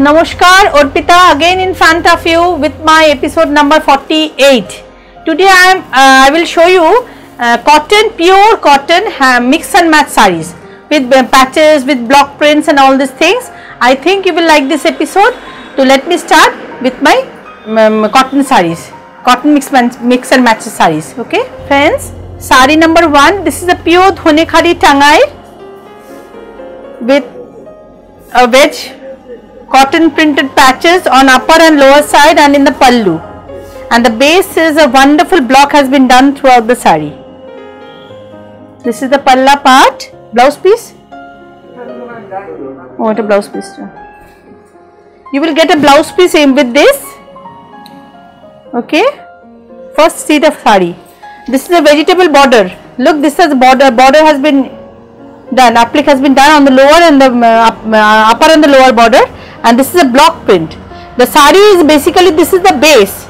Namaskar, Orpita again in front of you with my episode number 48. Today I will show you pure cotton mix and match sarees with patches, with block prints and all these things. I think you will like this episode. So let me start with my cotton sarees, cotton mix and match sarees. Okay friends, saree number 1, this is a pure Dhonekhali Tangai with a wedge cotton printed patches on upper and lower side and in the pallu, and the base is a wonderful block has been done throughout the saree. This is the palla part. Blouse piece? Oh, it's a blouse piece. You will get a blouse piece with this. Okay. First see the saree. This is a vegetable border. Look, this is border has been done. Applique has been done on the lower and the upper and the lower border, and this is a block print. The saree is basically, this is the base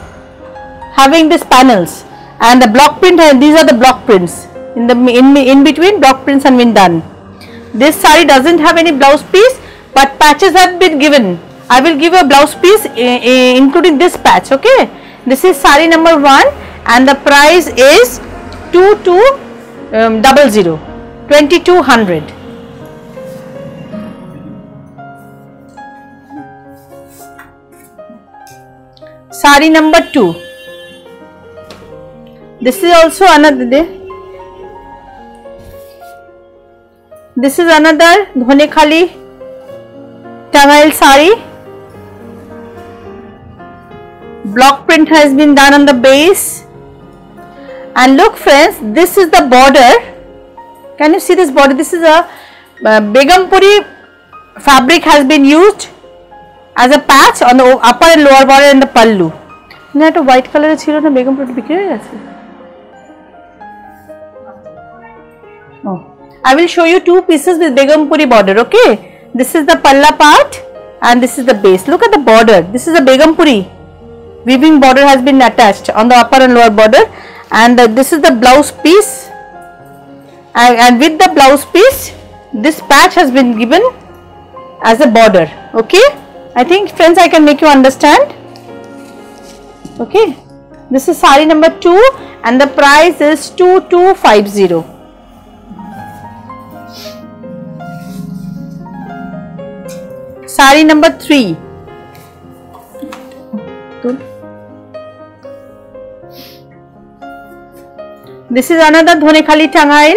having these panels, and the block print, and these are the block prints in the in between. Block prints have been done. This saree doesn't have any blouse piece, but patches have been given. I will give a blouse piece including this patch. Okay, this is saree number 1 and the price is 2200. Saree number 2. This is also another. This is another Dhonekhali Tangai saree. Block print has been done on the base, and look friends, this is the border. Can you see this border? This is a Begumpuri fabric has been used as a patch on the upper and lower border and the pallu. Na to white color chilo na Begumpuri bikri hoye jache. Oh, I will show you 2 pieces with Begumpuri border. Okay, this is the palla part and this is the base. Look at the border. This is a Begumpuri weaving border has been attached on the upper and lower border, and this is the blouse piece, and with the blouse piece this patch has been given as a border. Okay, I think friends I can make you understand. Okay, this is saree number 2 and the price is 2250. Saree number 3. This is another Dhonekhali Tangai.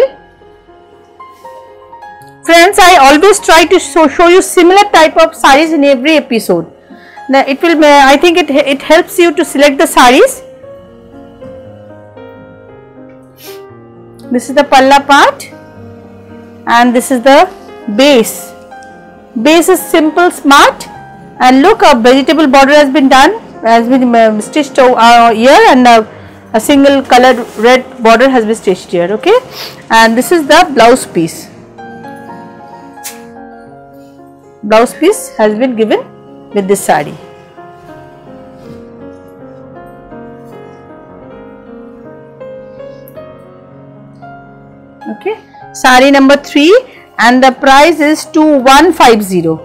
Friends, I always try to show you similar type of sarees in every episode. Now it will, I think it helps you to select the sarees. This is the palla part and this is the base. Base is simple, smart, and look, a vegetable border has been done, has been stitched here, and a single colored red border has been stitched here. Okay, and this is the blouse piece. Blouse piece has been given with this saree. Okay, saree number 3 and the price is 2150.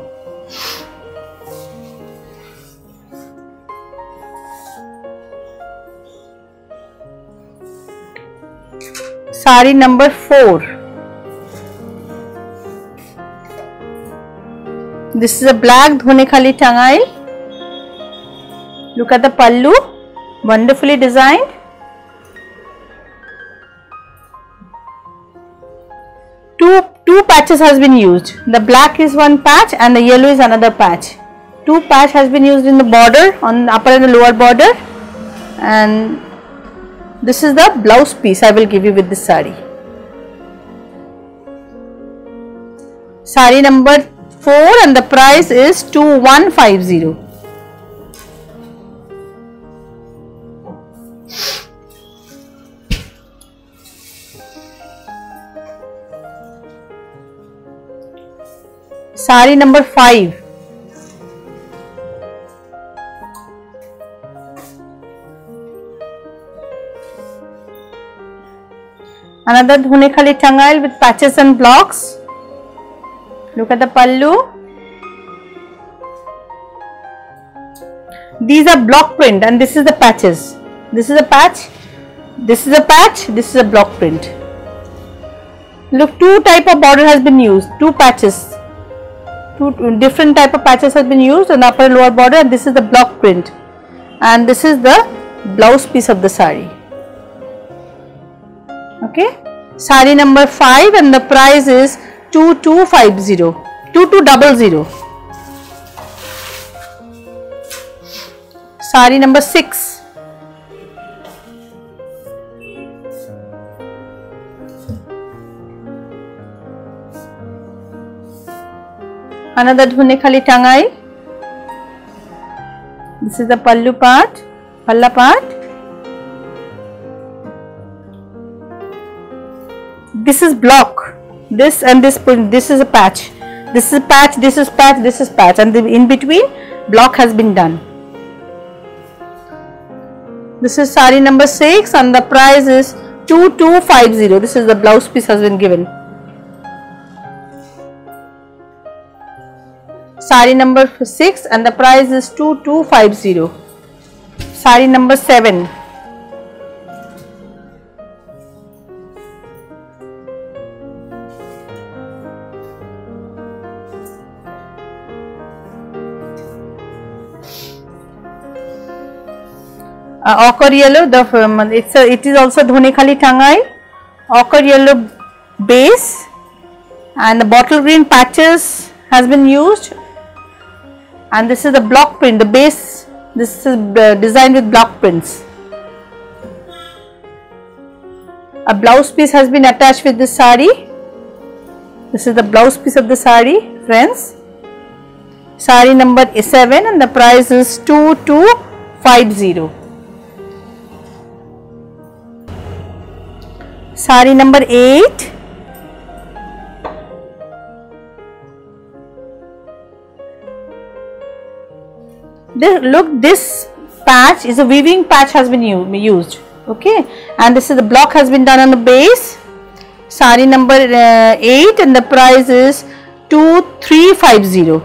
Saree number 4. This is a black Dhonekhali Tangai. Look at the pallu, wonderfully designed. Two patches has been used. The black is one patch and the yellow is another patch. 2 patch has been used in the border, on the upper and the lower border, and this is the blouse piece I will give you with this saree. Saree number 4 and the price is 2150. Saree number 5. Another Dhonekhali Tangai with patches and blocks. Look at the pallu. These are block print and this is the patches. This is a patch, this is a patch, this is a block print. Look, two type of border has been used, two patches, two different type of patches has been used on upper and lower border, and this is the block print, and this is the blouse piece of the sari. Okay, sari number 5 and the price is 2250, 2200. Sari number 6. Another dhune khali tangai. This is the pallu part, palla part. This is block. This and this is a patch. This is patch. This is patch. This is patch, and in between block has been done. This is sari number 6 and the price is 2250. This is the blouse piece has been given. Sari number 6 and the price is 2250. Sari number 7. Ochre yellow, it is also dhone khali tangai. Ochre yellow base and the bottle green patches has been used, and this is the block print, the base. This is designed with block prints. A blouse piece has been attached with this sari. This is the blouse piece of the sari, friends. Sari number 7 and the price is 2250. Sari number 8. This patch is a weaving patch has been used. Okay, and this is the block has been done on the base. Sari number 8 and the price is 2350.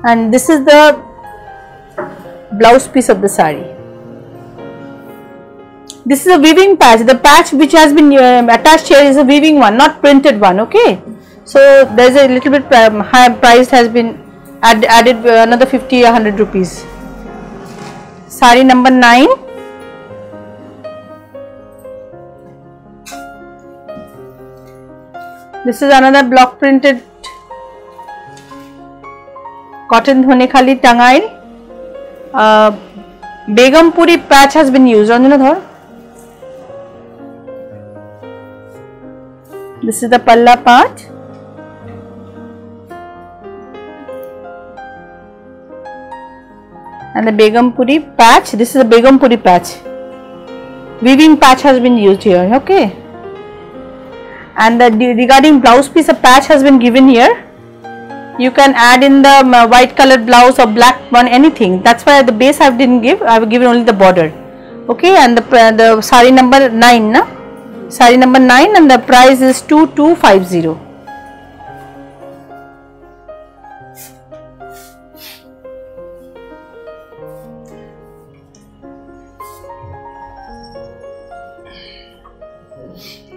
And this is the blouse piece of the sari. This is a weaving patch. The patch which has been attached here is a weaving one, not printed one. Okay, so there is a little bit higher price has been added another 50-100 rupees. Sari number 9. This is another block printed cotton dhone khali tangai. Begumpuri patch has been used. Ranjana Dhar. This is the palla part. And the Begumpuri patch. This is a Begumpuri patch. Weaving patch has been used here. Okay. And regarding blouse piece, a patch has been given here. You can add in the white colored blouse or black one, anything. That's why the base I didn't give. I have given only the border. Okay. And the sari number 9. Na? Sari number 9 and the price is 2250.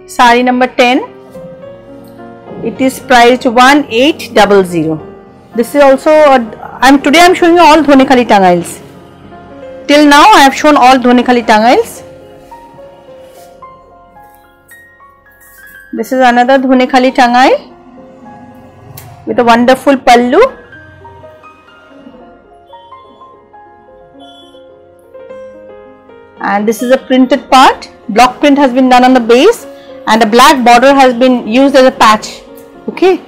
Sari number 10. It is priced 1800. This is also today I am showing you all dhone khali tangails. Till now I have shown all dhone khali tangails. This is another dhone khali tangai with a wonderful pallu. And this is a printed part. Block print has been done on the base and a black border has been used as a patch. Okay,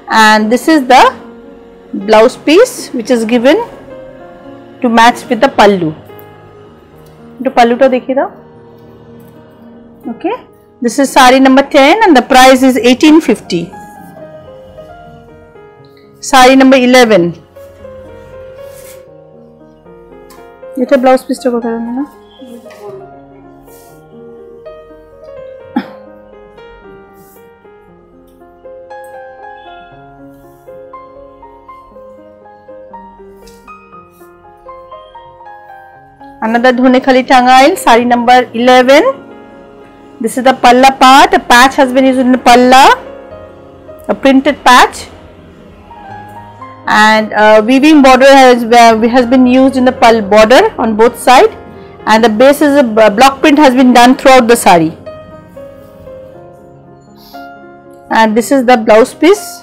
and this is the blouse piece which is given to match with the pallu. The pallu to dekhiye da. Okay, this is sari number 10 and the price is 1850. Sari number 11. It's a blouse piece to go na. Another dhone khali tangail, sari number 11. This is the palla part. A patch has been used in the palla, a printed patch, and weaving border has been used in the pall border on both sides, and the base is a block print has been done throughout the sari. And this is the blouse piece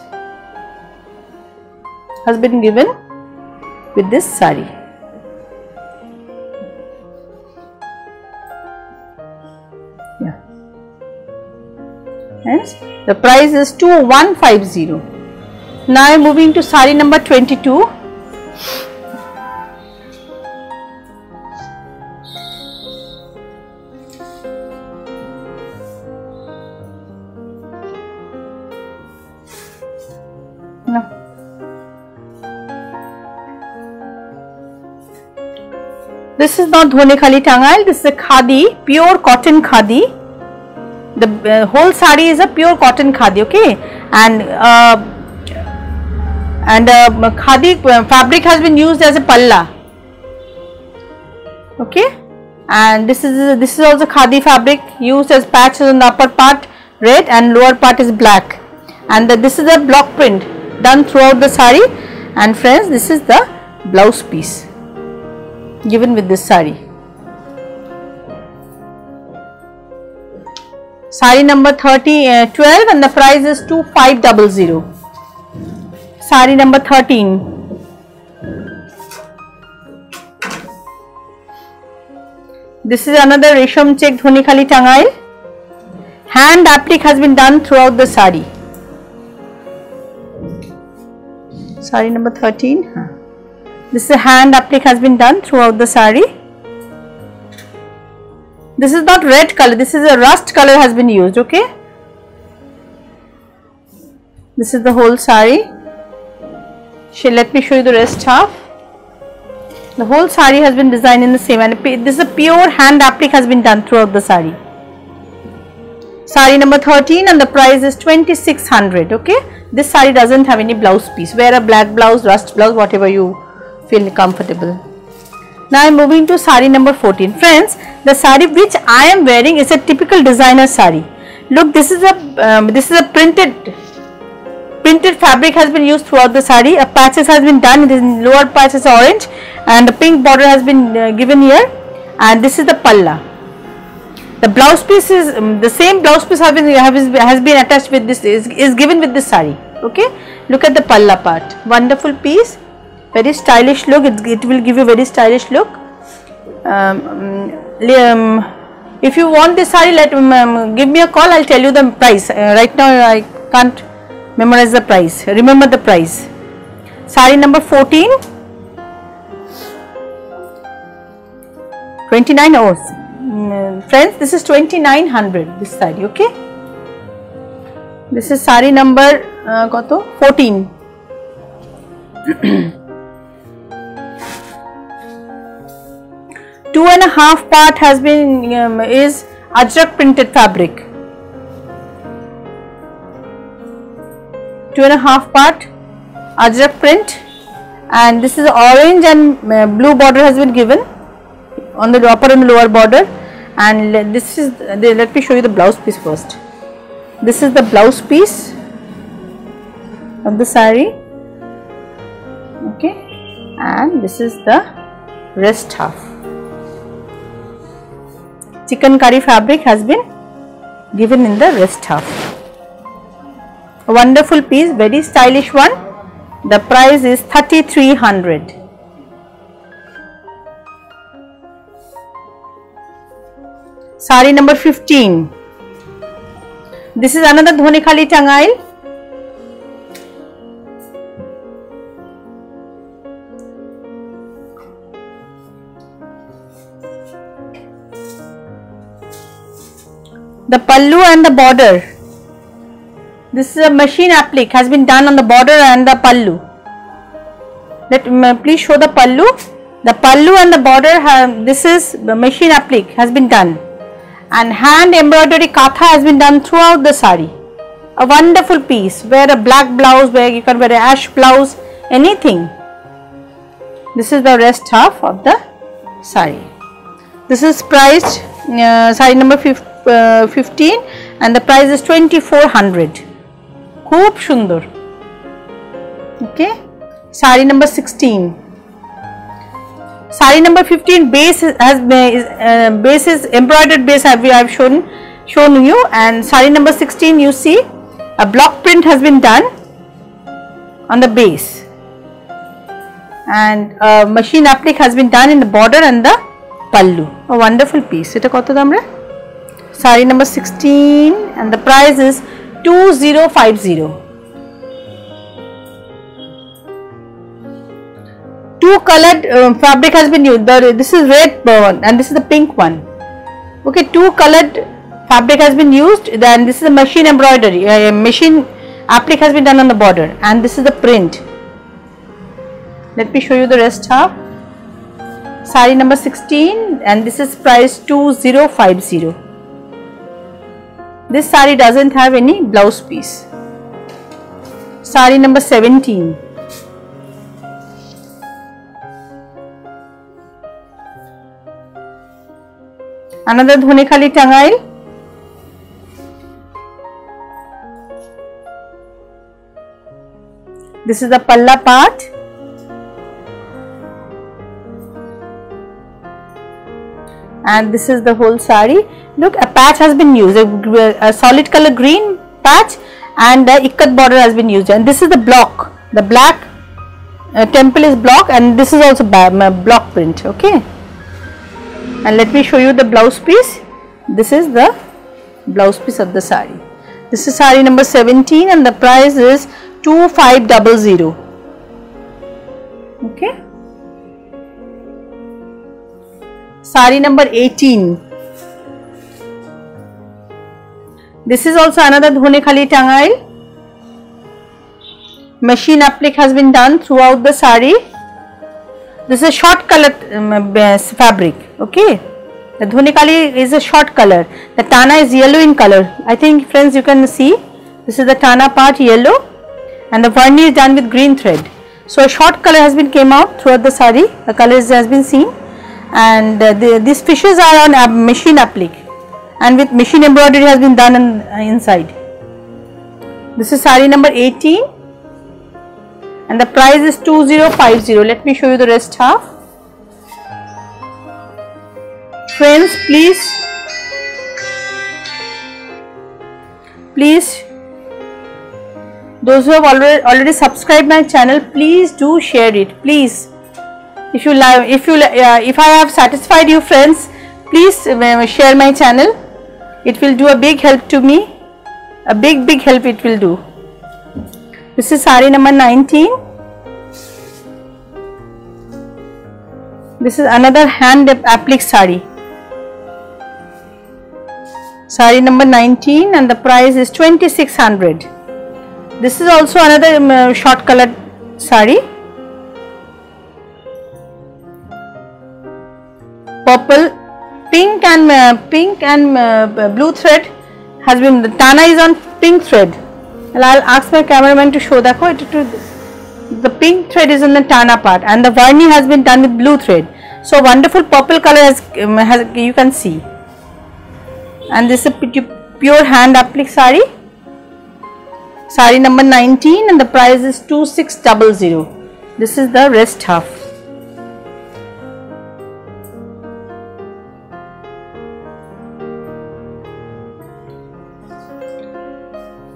has been given with this sari. Yeah. Hence, the price is 2150. Now I am moving to sari number 22. No. This is not dhone khali tangail. This is a khadi, pure cotton khadi. The whole sari is a pure cotton khadi, okay, and khadi fabric has been used as a palla, okay, and this is also khadi fabric used as patches on the upper part red and lower part is black, and this is a block print done throughout the sari. And friends, this is the blouse piece given with this sari. Sari number 12 and the price is 2500. Sari number 13. This is another resham check dhoni khali tangail. Hand applique has been done throughout the sari. Sari number 13. This is a hand applique has been done throughout the sari. This is not red color, this is a rust color has been used, okay. This is the whole sari. Let me show you the rest half. The whole sari has been designed in the same, and this is a pure hand applique has been done throughout the sari. Sari number 13 and the price is 2600, okay. This sari doesn't have any blouse piece. Wear a black blouse, rust blouse, whatever you feel comfortable. Now I am moving to sari number 14. Friends, the sari which I am wearing is a typical designer sari. Look, this is a printed fabric has been used throughout the sari. A patches has been done. This lower patch is orange, and the pink border has been given here. And this is the palla. The blouse piece is the same blouse piece has been attached with this is given with this sari. Okay, look at the palla part. Wonderful piece. Very stylish look. It will give you very stylish look. If you want this sari, give me a call. I'll tell you the price. Right now I can't memorize the price. Remember the price. Sari number 14. 29 hours. Friends, this is 2900. This sari, okay. This is sari number 14. 2.5 part has been is ajrak printed fabric. 2.5 part ajrak print, and this is orange and blue border has been given on the upper and the lower border. And this is let me show you the blouse piece first. This is the blouse piece of the sari, okay, and this is the rest half. Chicken curry fabric has been given in the rest half. A wonderful piece, very stylish one. The price is 3300. Sari number 15. This is another dhoni khali tangail. The pallu and the border. This is a machine applique has been done on the border and the pallu. Please show the pallu. The pallu and the border this is the machine applique has been done, and hand embroidery katha has been done throughout the sari. A wonderful piece. Wear a black blouse, where you can wear an ash blouse, anything. This is the rest half of the sari. This is priced sari number 15 and the price is 2400. Khub shundor. Okay, sari number 16. Sari number 15 base base is embroidered base I have shown you, and sari number 16 you see a block print has been done on the base, and machine applique has been done in the border and the pallu. A wonderful piece. Eta koto damra? Sari number 16 and the price is 2050. Two colored fabric has been used. This is red one and this is the pink one. Okay, two colored fabric has been used. Then this is a machine embroidery. Machine applique has been done on the border, and this is the print. Let me show you the rest half. Sari number 16 and this is price 2050. This sari doesn't have any blouse piece. Sari number 17. Another Dhonikhali Tangail. This is the palla part. And this is the whole sari. Look, a patch has been used, a solid color green patch, and the ikat border has been used. And this is the block, the black temple is block, and this is also block print. Okay. And let me show you the blouse piece. This is the blouse piece of the sari. This is sari number 17 and the price is 2500. Okay. Sari number 18. This is also another Dhonikhali Tangail. Machine applique has been done throughout the sari. This is a short color fabric. Okay, the Dhonikhali is a short color. The Tana is yellow in color. I think friends you can see. This is the Tana part yellow, and the varni is done with green thread. So a short color has been came out throughout the sari. The colors has been seen, and these fishes are on machine applique, and with machine embroidery has been done inside. This is sari number 18 and the price is 2050. Let me show you the rest half. Friends, please, those who have already subscribed my channel, please do share it. Please, if I have satisfied you friends, please share my channel. It will do a big help to me. A big help it will do. This is sari number 19. This is another hand applique sari. Sari number 19 and the price is 2600. This is also another short colored sari. Purple, pink and blue thread has been. The Tana is on pink thread. And I'll ask my cameraman to show that. The pink thread is in the Tana part, and the varni has been done with blue thread. So wonderful purple color has you can see. And this is a pure hand applique sari. Sari number 19 and the price is 2600. This is the rest half.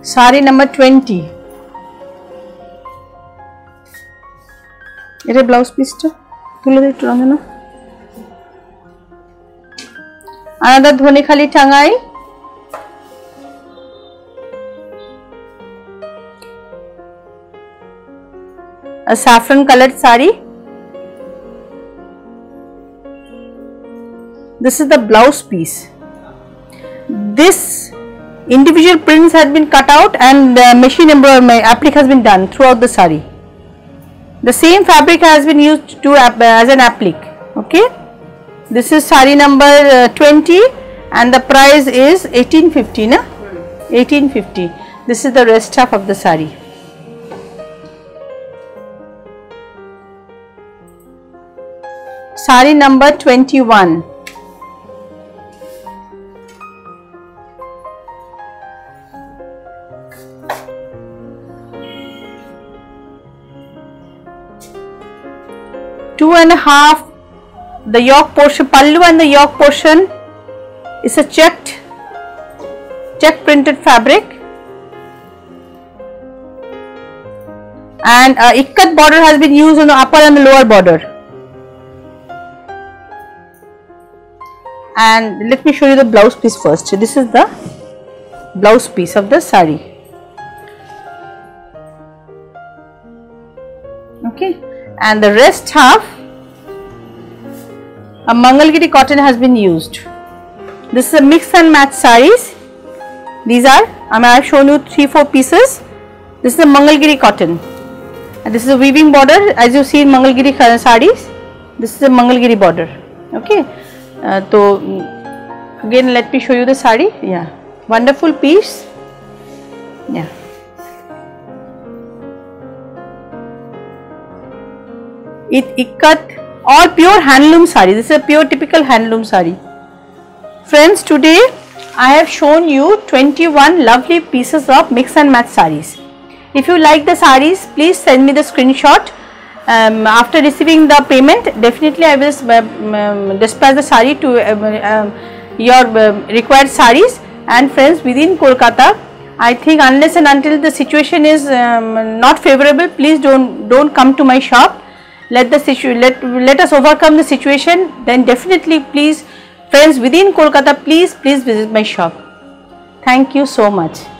Sari number 20. It is blouse piece to another Dhonikhali Tangai. A saffron colored sari. This is the blouse piece. This individual prints had been cut out and machine embroidery applique has been done throughout the sari. The same fabric has been used to as an applique. Okay. This is sari number 20 and the price is 1850. 1850. This is the rest half of the sari. Sari number 21. 1.5. The yoke portion, pallu and the yoke portion is a check printed fabric, and ikat border has been used on the upper and the lower border. And let me show you the blouse piece first. So this is the blouse piece of the sari. Okay, and the rest half a Mangalgiri cotton has been used. This is a mix and match saris. These are, I have shown you 3-4 pieces. This is a Mangalgiri cotton, and this is a weaving border as you see in Mangalgiri saris. This is a Mangalgiri border. Okay, so again let me show you the sari. Yeah, wonderful piece. Yeah. Ikat, all pure handloom sari. This is a pure typical handloom sari. Friends, today I have shown you 21 lovely pieces of mix and match saris. If you like the saris, please send me the screenshot. After receiving the payment, definitely I will dispatch the sari to your required saris. And friends, within Kolkata, I think unless and until the situation is not favorable, please don't come to my shop. Let us overcome the situation. Then definitely, please, friends within Kolkata, please visit my shop. Thank you so much.